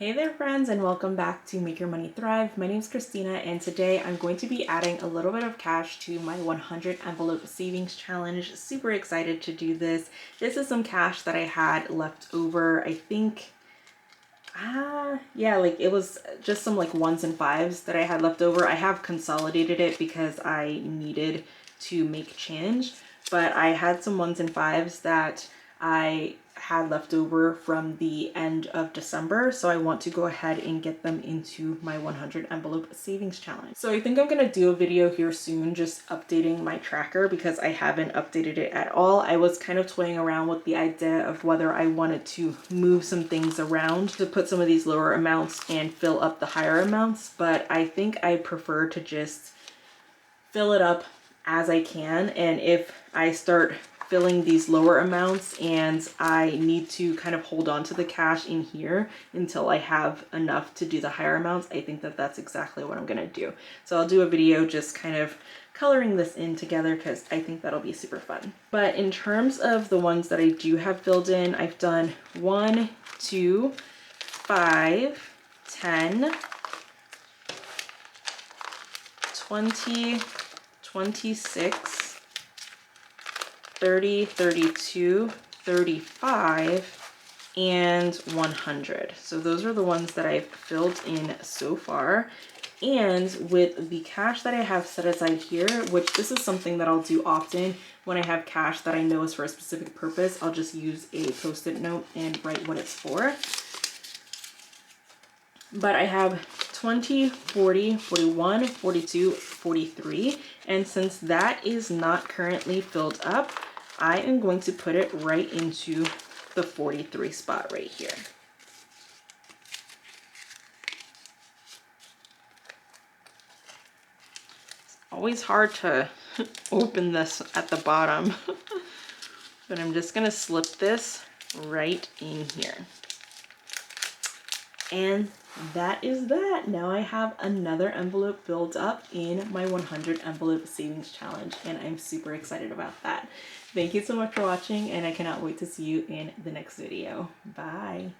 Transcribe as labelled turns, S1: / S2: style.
S1: Hey there friends, and welcome back to Make Your Money Thrive. My name is Christina, and today I'm going to be adding a little bit of cash to my 100 envelope savings challenge. Super excited to do this. This is some cash that I had left over. I think it was just some like ones and fives that I had left over. I have consolidated it because I needed to make change, but I had some ones and fives that I had left over from the end of December, so I want to go ahead and get them into my 100 envelope savings challenge. So I think I'm gonna do a video here soon just updating my tracker because I haven't updated it at all. I was kind of toying around with the idea of whether I wanted to move some things around to put some of these lower amounts and fill up the higher amounts, but I think I prefer to just fill it up as I can, and if I start filling these lower amounts and I need to kind of hold on to the cash in here until I have enough to do the higher amounts, I think that that's exactly what I'm gonna do. So I'll do a video just kind of coloring this in together because I think that'll be super fun. But in terms of the ones that I do have filled in, I've done 1, 2, 5, 10, 20, 26, 30, 32, 35, and 100. So those are the ones that I've filled in so far. And with the cash that I have set aside here, which this is something that I'll do often when I have cash that I know is for a specific purpose, I'll just use a post-it note and write what it's for. But I have 20, 40, 41, 42, 43. And since that is not currently filled up, I am going to put it right into the 43 spot right here. It's always hard to open this at the bottom, but I'm just gonna slip this right in here. And that is that. Now I have another envelope filled up in my 100 envelope savings challenge, and I'm super excited about that. Thank you so much for watching, and I cannot wait to see you in the next video. Bye.